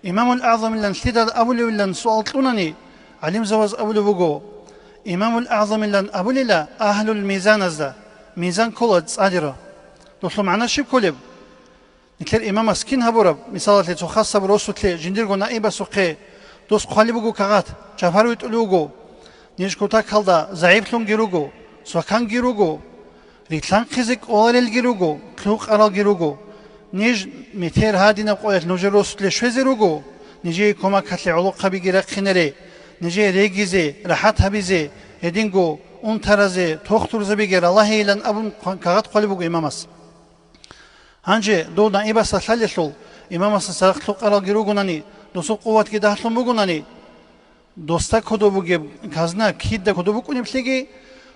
إمام الأعظم لن سيداد أبولي ولن سؤالتونني علم زواز أبولي بقو إمام الأعظم لن أبولي لا أهل الميزان أزدا ميزان كولد صادرة دوسلو معنا شيب كولب نكلر إمام سكين هبورب مثالات لتو خاصة بروسوت لي جندرغو نائبة سوقي دوس قالي بقو كغات جافارو يتقلوغو نيشكو تا كالدا زعيبتلون جيروغو سوكان جيروغو ريتلان خزك أولال جيروغو كلوق أرال جيروغو نيج ميتير هادينا قويت نوجي روسوت لي شويزيروغو نيجي كوما كاتلي علوقا بيجيراق خينري نيجي ريجيزي راحات هبيزي يدينغو اون ترازي توختور زبيجير الله إلان أبون كغات قالي بقو إمامس هانجي دو نائبة سالاليسول إمامس سرقلوق أرال جيروغو ناني دوسو قوات كي دهتلون بقو ناني دوستا كودو بوغي كازنا كيدا كودو بوكو نبسليجي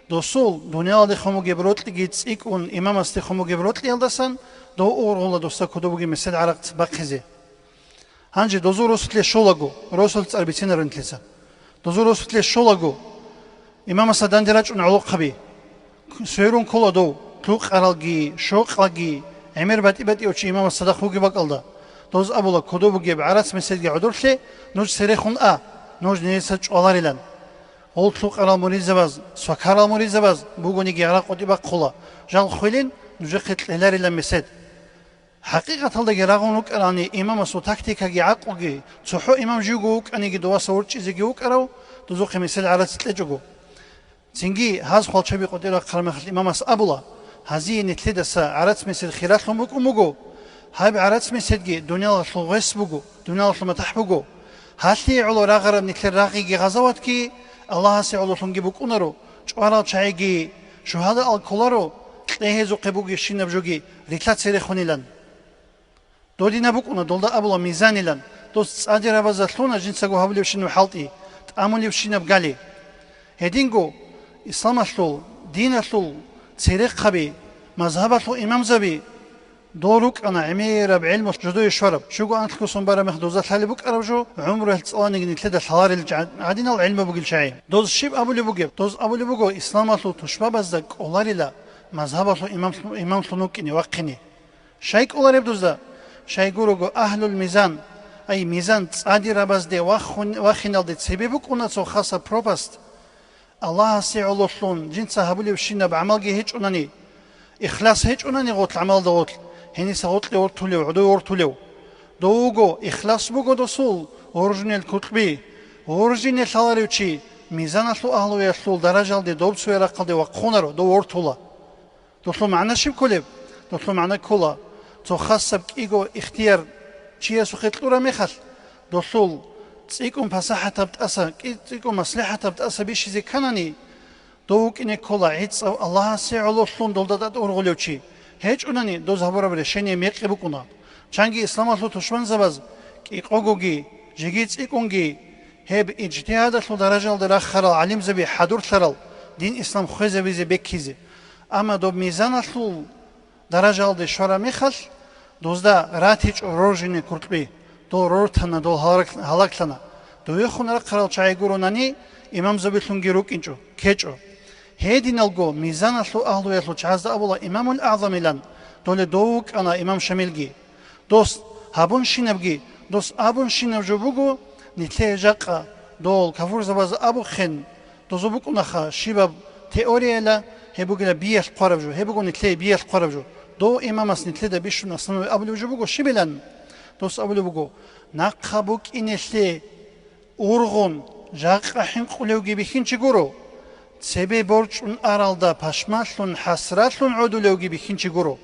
دوسول دنيا دي خمو جبروتليجي تسيك اون إمامس دي خمو جبروتلي يلدسان دو أورغولا دوستا كودو بوغي مسد عراق تباقخزي هانجي دوزو روسوتلي شولاغو روسول تساربيتين رنتلسا دوزو روسوتلي شولاغو إمامس داندراج اون علوق خبي سويرون كولا دو توق أرالجي شوق ألجي عمر باتي باتي اوچي إمامس صدقوغي باقلدا دوز أبولا كودو بوغي بعرات مسدجي عدورتلي نوج سريخون نوج نيساج أولاريلان ол туқ арал муризабаз сокарал муризабаз бугуниги арак одиба қула жал хуилин нуже қитлелар ила месед حقيقة герагунук арани имама со тактикаги ақуги цуху имам жугук аниги дуаса урчизиги укарау дузуқи месед арат тлежугу цинги хаз холчаби қодира қармахл имамас абула хази нетледаса арат месед хиратлум букумугу хаб арат меседги дуняла шлугес бугу дуняла шлуматах бугу хати улу рағарам нетлер рағиги ғазаватки الله سيعلو فنجي بوك أنارو شوارا تشايجي شهادة الكولارو تلاهيزو قبوك يشين بجوجي ريتلات سيريخوني لان دودي نبوك أنا دولدا أبولا ميزاني لان دوست أدي ربازتلونا جنساقو هابلي بشينو حالتي تأملي بشينو بقالي هدينجو إسلام أشلول دين أشلول سيريخ خبي مذهب أشلول إمام زبي دوروك أنا عميرة بعلم جدو يشورب شوقو أنت كوسون برا مخدوزات هالي بوك أربجو عمره هالتصواني نتلد الحوار عادينا العلم بوك الشعي دوز الشيب أبو اللي بوكيب دوز أبو اللي بوكو إسلام أطلو تشباب أزدك أولاري لا مذهب أطلو إمام سلوك إني وقني شايك أولاري بدوز دا شايقورو أهل الميزان أي ميزان تصادي رباز دي واخنال دي تسيبيبوك أنا تو خاصة بروباست الله سيعلو شلون جنسا هبولي بشينا بعمالجي هيج أناني إخلاص هيج أناني غوت العمال دا غوت هني سغوت لي ورتوليو عدو ورتوليو دوغو إخلاص بوغو دوسول أورجينال كتبي أورجينال حالاريوشي ميزان أصلو أهلو يصول درجة دي دوب سويرا قلدي وقخونارو دو ورتولا دوسلو معنا شيب كوليب دوسلو معنا كولا تو خاصة بكيغو اختيار چيه سوخيتلورا ميخال دوسول تسيكم بساحة بتأسا تسيكم مصلحة بتأسا بيشي زي كاناني دوغ إني كولا عيدس الله سيعلو شلون دولدادات أورغوليوشي هيج أناني دوز هبورا برشيني ميقي بكونا چانگي إسلام أطلو تشمن زباز كي قوغوغي جيجيت إيقونغي هيب اجتهاد أطلو درجة الدراخ خرال علم زبي حدور ثرال دين إسلام خوزة بيزي بكيزي أما دو ميزان أطلو درجة الدي شورا ميخال دوز دا راتيج روجيني كورتبي دو رورتنا دو هلاكتنا دو يخون رق خرال چايگورو ناني إمام زبي تلونگيروك إنجو كيجو هيدي نلقو ميزان أصلو أهلو يصلو چهاز دا أبولا إمام الأعظم لان دولي دوك أنا إمام شميلجي دوست هابون شينبجي دوست أبون شينب جوبوغو نتلي جاقا دول كفور زباز أبو خن دوزوبوك نخا شباب تيوريا لا هبوغ لا بيش قرب جو هبوغ نتلي بيش قرب جو دو إمامس نتلي دا بيشو نصنو أبو جوبوغو شبلان دوست أبو لبوغو ناقابوك إنتلي أورغون جاقا حين قولوغي بخين چگورو سبب برج اون ارالدا پشماشلون حسراتلون عدولوگی بخین چگورو